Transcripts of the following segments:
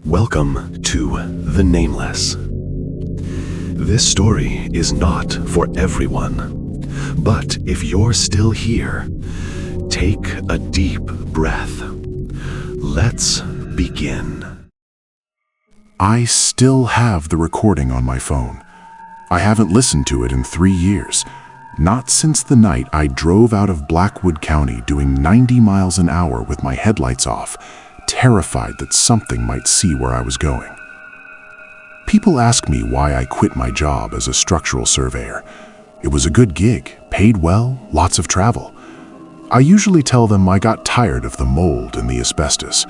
Welcome to The Nameless. This story is not for everyone, but if you're still here, take a deep breath. Let's begin. I still have the recording on my phone. I haven't listened to it in 3 years, not since the night I drove out of Blackwood County doing 90 miles an hour with my headlights off, terrified that something might see where I was going. People ask me why I quit my job as a structural surveyor. It was a good gig, paid well, lots of travel. I usually tell them I got tired of the mold and the asbestos,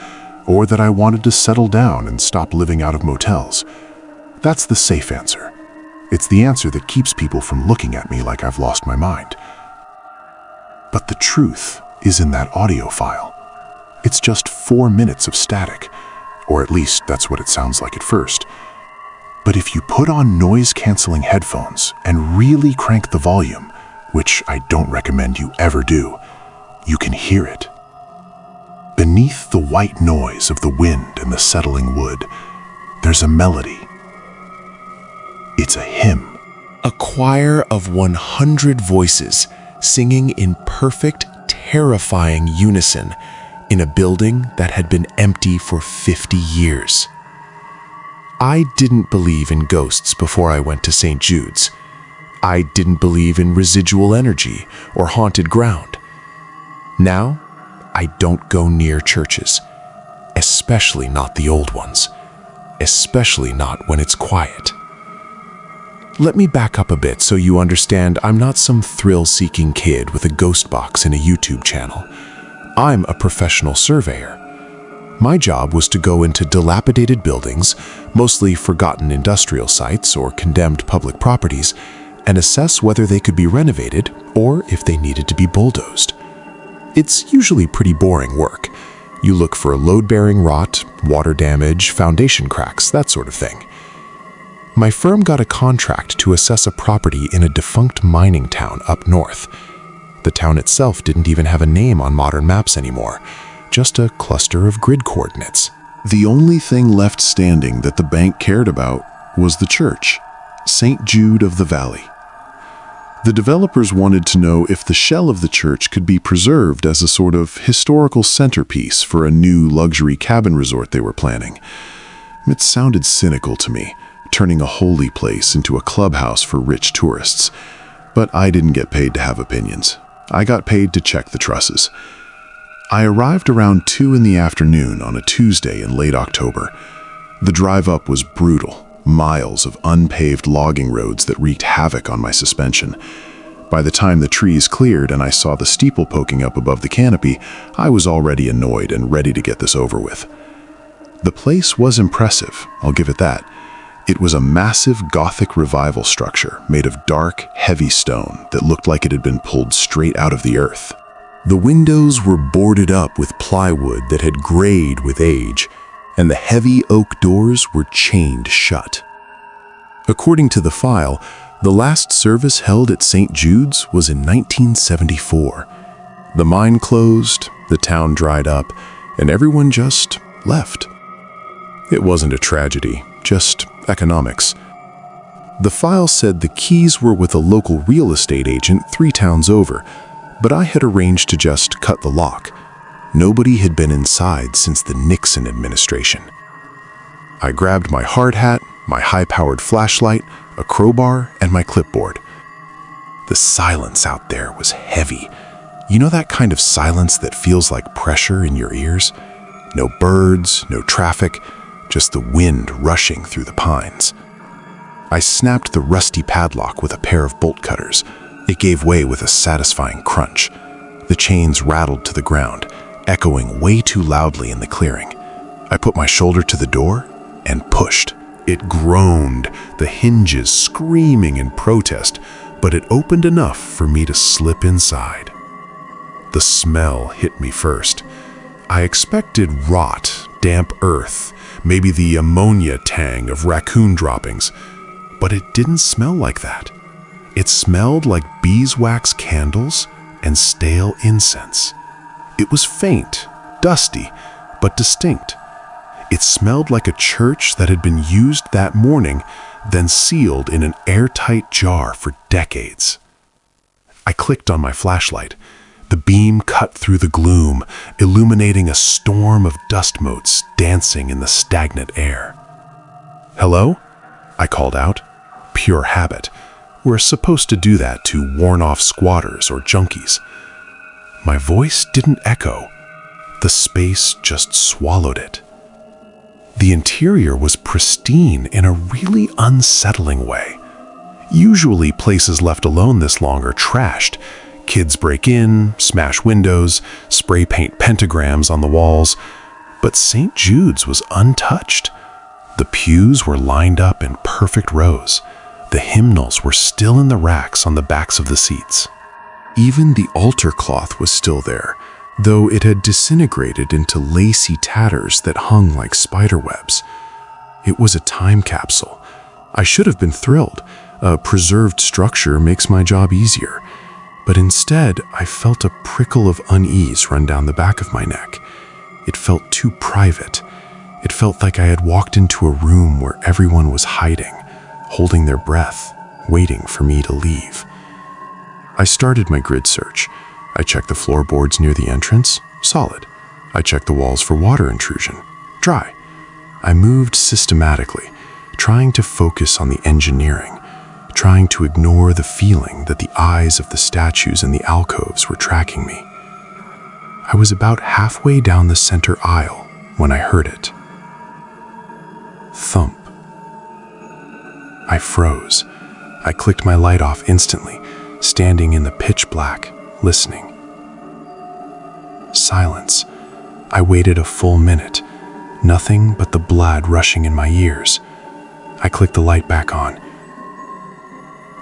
or that I wanted to settle down and stop living out of motels. That's the safe answer. It's the answer that keeps people from looking at me like I've lost my mind. But the truth is in that audio file. It's just 4 minutes of static, or at least that's what it sounds like at first. But if you put on noise-canceling headphones and really crank the volume, which I don't recommend you ever do, you can hear it. Beneath the white noise of the wind and the settling wood, there's a melody. It's a hymn. A choir of 100 voices singing in perfect, terrifying unison in a building that had been empty for 50 years. I didn't believe in ghosts before I went to St. Jude's. I didn't believe in residual energy or haunted ground. Now, I don't go near churches, especially not the old ones, especially not when it's quiet. Let me back up a bit so you understand I'm not some thrill-seeking kid with a ghost box in a YouTube channel. I'm a professional surveyor. My job was to go into dilapidated buildings, mostly forgotten industrial sites or condemned public properties, and assess whether they could be renovated or if they needed to be bulldozed. It's usually pretty boring work. You look for load-bearing rot, water damage, foundation cracks, that sort of thing. My firm got a contract to assess a property in a defunct mining town up north. The town itself didn't even have a name on modern maps anymore, just a cluster of grid coordinates. The only thing left standing that the bank cared about was the church, St. Jude of the Valley. The developers wanted to know if the shell of the church could be preserved as a sort of historical centerpiece for a new luxury cabin resort they were planning. It sounded cynical to me, turning a holy place into a clubhouse for rich tourists. But I didn't get paid to have opinions. I got paid to check the trusses. I arrived around 2 in the afternoon on a Tuesday in late October. The drive up was brutal, miles of unpaved logging roads that wreaked havoc on my suspension. By the time the trees cleared and I saw the steeple poking up above the canopy, I was already annoyed and ready to get this over with. The place was impressive, I'll give it that. It was a massive Gothic revival structure made of dark, heavy stone that looked like it had been pulled straight out of the earth. The windows were boarded up with plywood that had grayed with age, and the heavy oak doors were chained shut. According to the file, the last service held at St. Jude's was in 1974. The mine closed, the town dried up, and everyone just left. It wasn't a tragedy, just economics. The file said the keys were with a local real estate agent 3 towns over, but I had arranged to just cut the lock. Nobody had been inside since the Nixon administration. I grabbed my hard hat, my high-powered flashlight, a crowbar, and my clipboard. The silence out there was heavy. You know that kind of silence that feels like pressure in your ears? No birds, no traffic, just the wind rushing through the pines. I snapped the rusty padlock with a pair of bolt cutters. It gave way with a satisfying crunch. The chains rattled to the ground, echoing way too loudly in the clearing. I put my shoulder to the door and pushed. It groaned, the hinges screaming in protest, but it opened enough for me to slip inside. The smell hit me first. I expected rot, damp earth, maybe the ammonia tang of raccoon droppings, but it didn't smell like that. It smelled like beeswax candles and stale incense. It was faint, dusty, but distinct. It smelled like a church that had been used that morning, then sealed in an airtight jar for decades. I clicked on my flashlight. The beam cut through the gloom, illuminating a storm of dust motes dancing in the stagnant air. "Hello?" I called out. Pure habit. We're supposed to do that to warn off squatters or junkies. My voice didn't echo. The space just swallowed it. The interior was pristine in a really unsettling way. Usually places left alone this long are trashed. Kids break in, smash windows, spray paint pentagrams on the walls. But St. Jude's was untouched. The pews were lined up in perfect rows. The hymnals were still in the racks on the backs of the seats. Even the altar cloth was still there, though it had disintegrated into lacy tatters that hung like spider webs. It was a time capsule. I should have been thrilled. A preserved structure makes my job easier. But instead, I felt a prickle of unease run down the back of my neck. It felt too private. It felt like I had walked into a room where everyone was hiding, holding their breath, waiting for me to leave. I started my grid search. I checked the floorboards near the entrance, solid. I checked the walls for water intrusion, dry. I moved systematically, trying to focus on the engineering, trying to ignore the feeling that the eyes of the statues in the alcoves were tracking me. I was about halfway down the center aisle when I heard it. Thump. I froze. I clicked my light off instantly, standing in the pitch black, listening. Silence. I waited a full minute, nothing but the blood rushing in my ears. I clicked the light back on.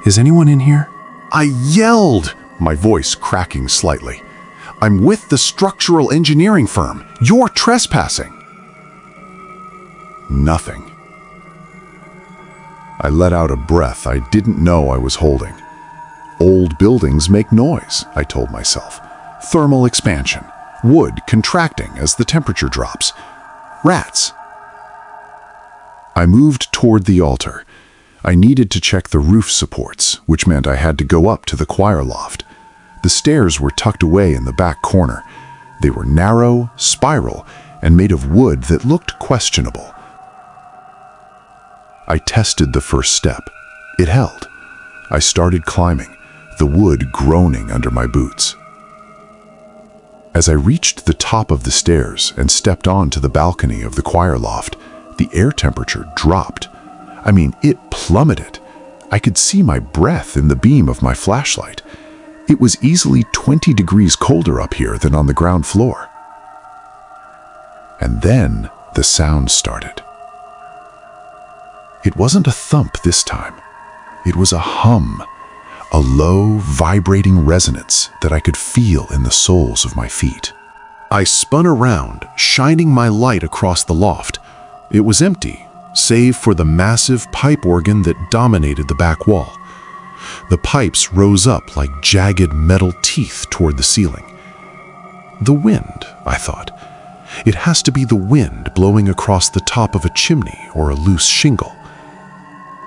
"Is anyone in here?" I yelled, my voice cracking slightly. "I'm with the structural engineering firm. You're trespassing." Nothing. I let out a breath I didn't know I was holding. Old buildings make noise, I told myself. Thermal expansion. Wood contracting as the temperature drops. Rats. I moved toward the altar. I needed to check the roof supports, which meant I had to go up to the choir loft. The stairs were tucked away in the back corner. They were narrow, spiral, and made of wood that looked questionable. I tested the first step. It held. I started climbing, the wood groaning under my boots. As I reached the top of the stairs and stepped onto the balcony of the choir loft, the air temperature dropped. I mean, it plummeted. I could see my breath in the beam of my flashlight. It was easily 20 degrees colder up here than on the ground floor. And then the sound started. It wasn't a thump this time. It was a hum, a low, vibrating resonance that I could feel in the soles of my feet. I spun around, shining my light across the loft. It was empty, save for the massive pipe organ that dominated the back wall. The pipes rose up like jagged metal teeth toward the ceiling. The wind, I thought. It has to be the wind blowing across the top of a chimney or a loose shingle.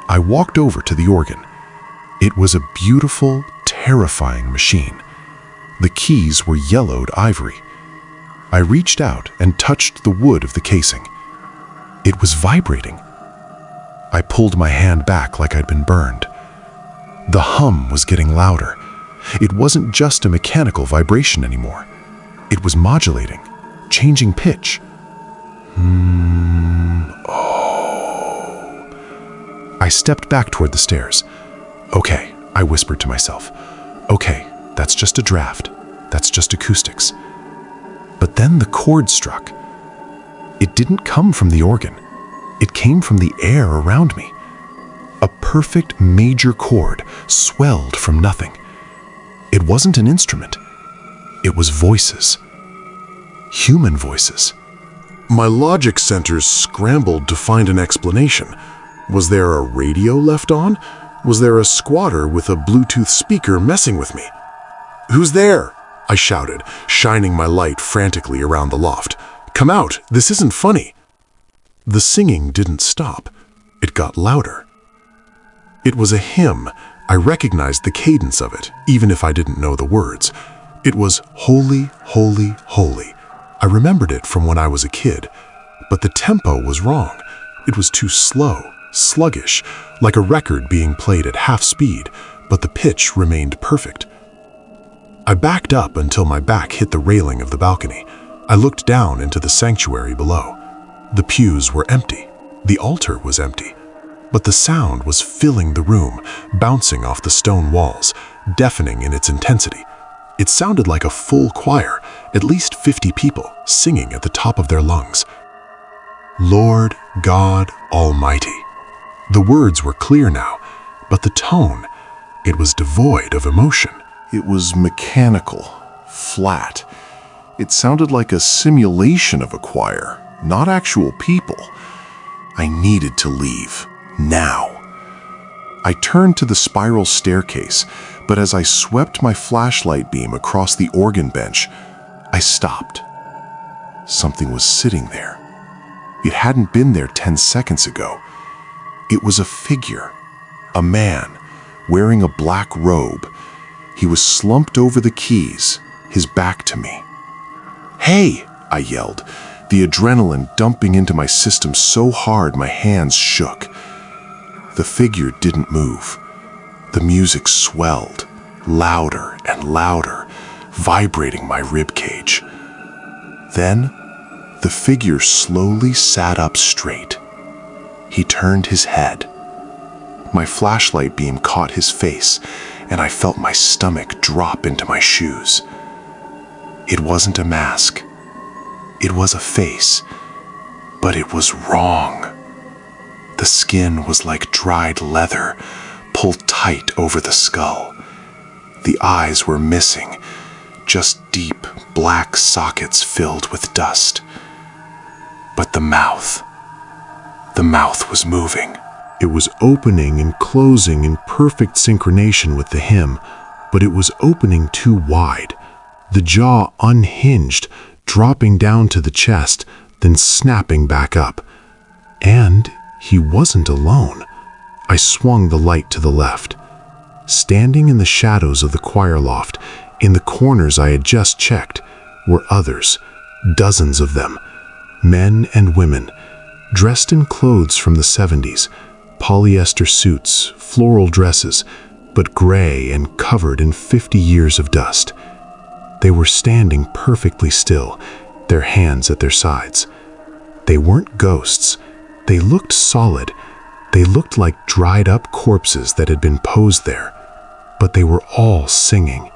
I walked over to the organ. It was a beautiful, terrifying machine. The keys were yellowed ivory. I reached out and touched the wood of the casing. It was vibrating. I pulled my hand back like I'd been burned. The hum was getting louder. It wasn't just a mechanical vibration anymore. It was modulating, changing pitch. I stepped back toward the stairs. Okay, I whispered to myself. Okay, that's just a draft. That's just acoustics. But then the chord struck. It didn't come from the organ. It came from the air around me. A perfect major chord swelled from nothing. It wasn't an instrument. It was voices. Human voices. My logic centers scrambled to find an explanation. Was there a radio left on? Was there a squatter with a Bluetooth speaker messing with me? "Who's there?" I shouted, shining my light frantically around the loft. "Come out, this isn't funny." The singing didn't stop. It got louder. It was a hymn. I recognized the cadence of it, even if I didn't know the words. It was Holy, Holy, Holy. I remembered it from when I was a kid, but the tempo was wrong. It was too slow, sluggish, like a record being played at half speed, but the pitch remained perfect. I backed up until my back hit the railing of the balcony. I looked down into the sanctuary below. The pews were empty. The altar was empty. But the sound was filling the room, bouncing off the stone walls, deafening in its intensity. It sounded like a full choir, at least 50 people, singing at the top of their lungs. Lord God Almighty. The words were clear now, but the tone, it was devoid of emotion. It was mechanical, flat. It sounded like a simulation of a choir, not actual people. I needed to leave, now. I turned to the spiral staircase, but as I swept my flashlight beam across the organ bench, I stopped. Something was sitting there. It hadn't been there 10 seconds ago. It was a figure, a man, wearing a black robe. He was slumped over the keys, his back to me. "Hey!" I yelled, the adrenaline dumping into my system so hard my hands shook. The figure didn't move. The music swelled, louder and louder, vibrating my ribcage. Then, the figure slowly sat up straight. He turned his head. My flashlight beam caught his face, and I felt my stomach drop into my shoes. It wasn't a mask. It was a face, but it was wrong. The skin was like dried leather, pulled tight over the skull. The eyes were missing, just deep black sockets filled with dust. But the mouth was moving. It was opening and closing in perfect synchronization with the hymn, but it was opening too wide. The jaw unhinged, dropping down to the chest, then snapping back up. And he wasn't alone. I swung the light to the left. Standing in the shadows of the choir loft, in the corners I had just checked, were others, dozens of them, men and women, dressed in clothes from the 70s, polyester suits, floral dresses, but gray and covered in 50 years of dust. They were standing perfectly still, their hands at their sides. They weren't ghosts. They looked solid. They looked like dried-up corpses that had been posed there. But they were all singing.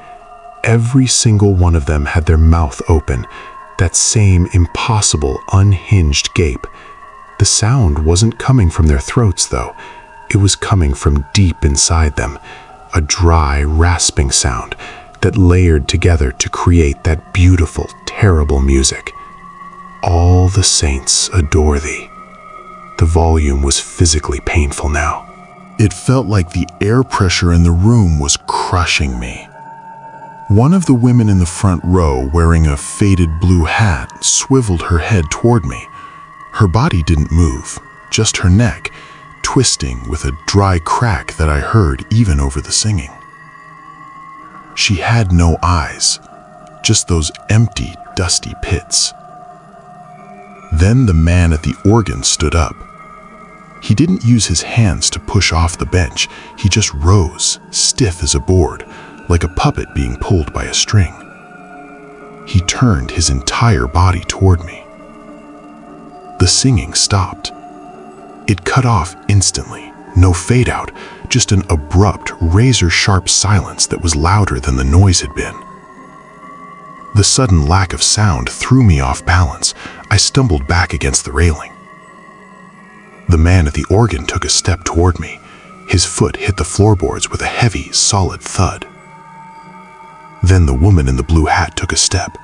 Every single one of them had their mouth open, that same impossible, unhinged gape. The sound wasn't coming from their throats, though. It was coming from deep inside them, a dry, rasping sound that layered together to create that beautiful, terrible music. All the saints adore thee. The volume was physically painful now. It felt like the air pressure in the room was crushing me. One of the women in the front row, wearing a faded blue hat, swiveled her head toward me. Her body didn't move, just her neck, twisting with a dry crack that I heard even over the singing. She had no eyes, just those empty, dusty pits. Then the man at the organ stood up. He didn't use his hands to push off the bench. He just rose, stiff as a board, like a puppet being pulled by a string. He turned his entire body toward me. The singing stopped. It cut off instantly, no fade out, just an abrupt, razor-sharp silence that was louder than the noise had been. The sudden lack of sound threw me off balance. I stumbled back against the railing. The man at the organ took a step toward me. His foot hit the floorboards with a heavy, solid thud. Then the woman in the blue hat took a step.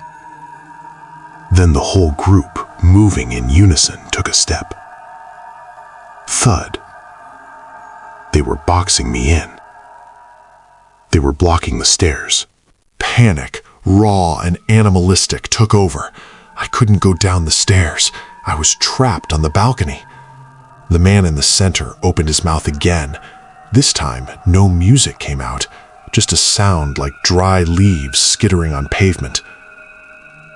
Then the whole group, moving in unison, took a step. Thud. They were boxing me in. They were blocking the stairs. Panic, raw and animalistic, took over. I couldn't go down the stairs. I was trapped on the balcony. The man in the center opened his mouth again. This time, no music came out, just a sound like dry leaves skittering on pavement.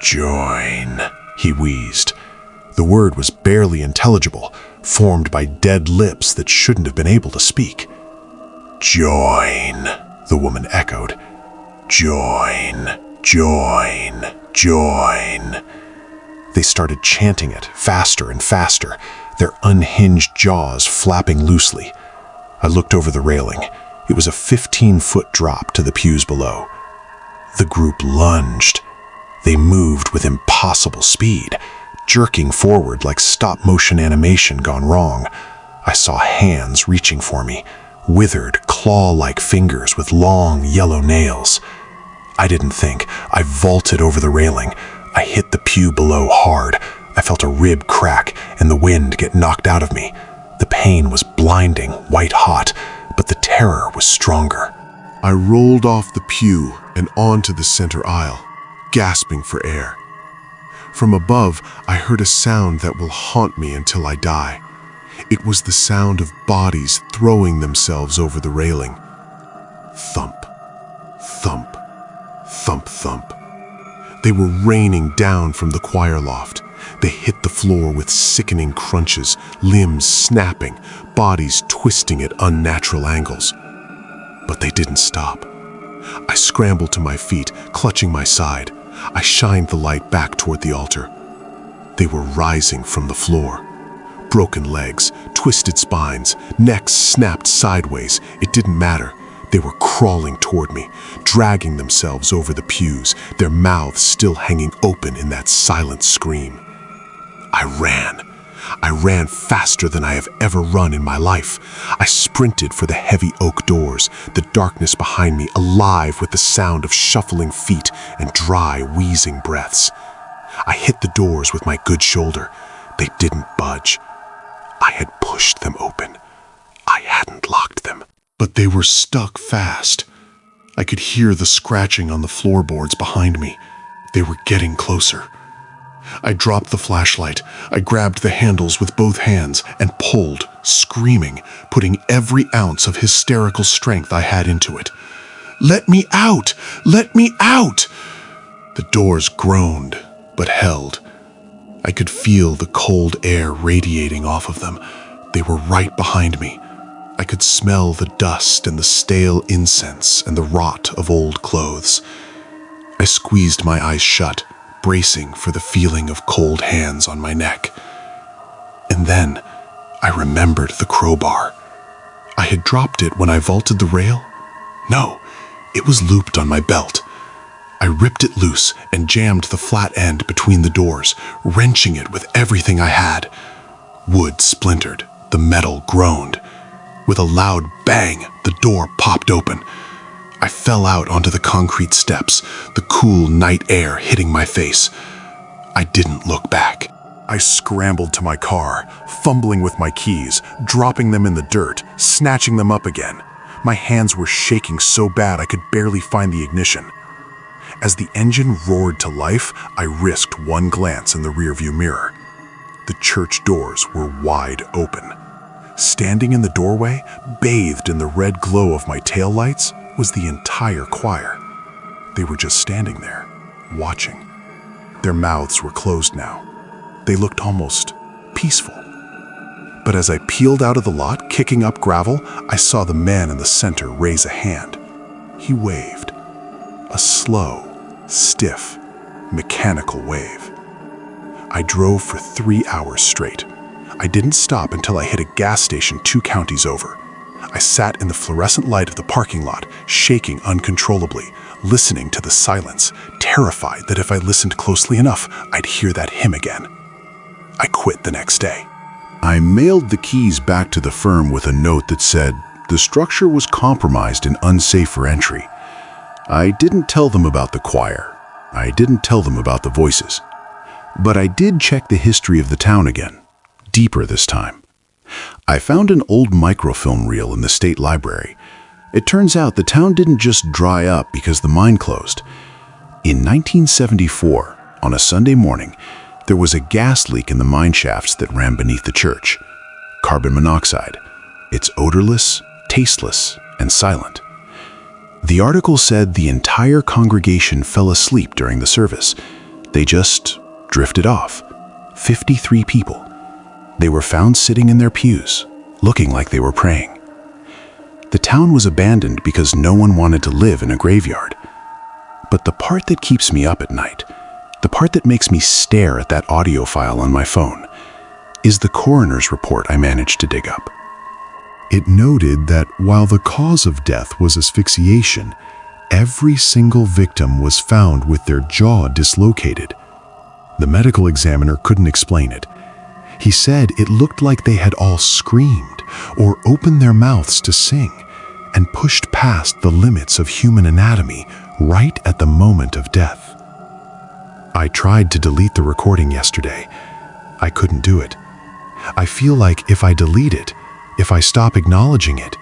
"Join," he wheezed. The word was barely intelligible, formed by dead lips that shouldn't have been able to speak. "Join," the woman echoed. "Join, join, join." They started chanting it faster and faster, their unhinged jaws flapping loosely. I looked over the railing. It was a 15-foot drop to the pews below. The group lunged. They moved with impossible speed, jerking forward like stop-motion animation gone wrong. I saw hands reaching for me, withered, claw-like fingers with long, yellow nails. I didn't think. I vaulted over the railing. I hit the pew below hard. I felt a rib crack and the wind get knocked out of me. The pain was blinding, white-hot, but the terror was stronger. I rolled off the pew and onto the center aisle, gasping for air. From above, I heard a sound that will haunt me until I die. It was the sound of bodies throwing themselves over the railing. Thump, thump, thump, thump. They were raining down from the choir loft. They hit the floor with sickening crunches, limbs snapping, bodies twisting at unnatural angles. But they didn't stop. I scrambled to my feet, clutching my side. I shined the light back toward the altar. They were rising from the floor. Broken legs, twisted spines, necks snapped sideways. It didn't matter. They were crawling toward me, dragging themselves over the pews, their mouths still hanging open in that silent scream. I ran. I ran faster than I have ever run in my life. I sprinted for the heavy oak doors, the darkness behind me alive with the sound of shuffling feet and dry, wheezing breaths. I hit the doors with my good shoulder. They didn't budge. I had pushed them open. I hadn't locked them. But they were stuck fast. I could hear the scratching on the floorboards behind me. They were getting closer. I dropped the flashlight. I grabbed the handles with both hands and pulled, screaming, putting every ounce of hysterical strength I had into it. "Let me out! Let me out!" The doors groaned, but held. I could feel the cold air radiating off of them. They were right behind me. I could smell the dust and the stale incense and the rot of old clothes. I squeezed my eyes shut, bracing for the feeling of cold hands on my neck. And then I remembered the crowbar. I had dropped it when I vaulted the rail. No, it was looped on my belt. I ripped it loose and jammed the flat end between the doors, wrenching it with everything I had. Wood splintered, the metal groaned. With a loud bang, the door popped open. I fell out onto the concrete steps, the cool night air hitting my face. I didn't look back. I scrambled to my car, fumbling with my keys, dropping them in the dirt, snatching them up again. My hands were shaking so bad I could barely find the ignition. As the engine roared to life, I risked one glance in the rearview mirror. The church doors were wide open. Standing in the doorway, bathed in the red glow of my taillights, was the entire choir. They were just standing there, watching. Their mouths were closed now. They looked almost peaceful. But as I peeled out of the lot, kicking up gravel, I saw the man in the center raise a hand. He waved. A slow, stiff, mechanical wave. I drove for 3 hours straight. I didn't stop until I hit a gas station 2 counties over. I sat in the fluorescent light of the parking lot, shaking uncontrollably, listening to the silence, terrified that if I listened closely enough, I'd hear that hymn again. I quit the next day. I mailed the keys back to the firm with a note that said the structure was compromised and unsafe for entry. I didn't tell them about the choir. I didn't tell them about the voices. But I did check the history of the town again, deeper this time. I found an old microfilm reel in the state library. It turns out the town didn't just dry up because the mine closed. In 1974, on a Sunday morning, There was a gas leak in the mine shafts that ran beneath the church. Carbon monoxide. It's odorless, tasteless, and silent. The article said the entire congregation fell asleep during the service. They just drifted off. 53 people. They were found sitting in their pews, looking like they were praying. The town was abandoned because no one wanted to live in a graveyard. But the part that keeps me up at night, the part that makes me stare at that audio file on my phone, is the coroner's report I managed to dig up. It noted that while the cause of death was asphyxiation, every single victim was found with their jaw dislocated. The medical examiner couldn't explain it. He said it looked like they had all screamed or opened their mouths to sing and pushed past the limits of human anatomy right at the moment of death. I tried to delete the recording yesterday. I couldn't do it. I feel like if I delete it, if I stop acknowledging it,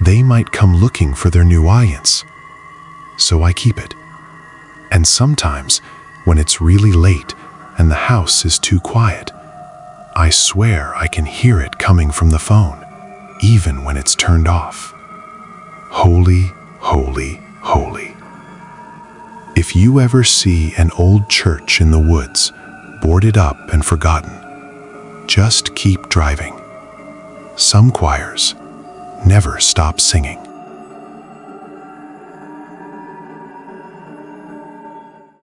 they might come looking for their new audience. So I keep it. And sometimes, when it's really late and the house is too quiet, I swear I can hear it coming from the phone, even when it's turned off. Holy, holy, holy. If you ever see an old church in the woods, boarded up and forgotten, just keep driving. Some choirs never stop singing.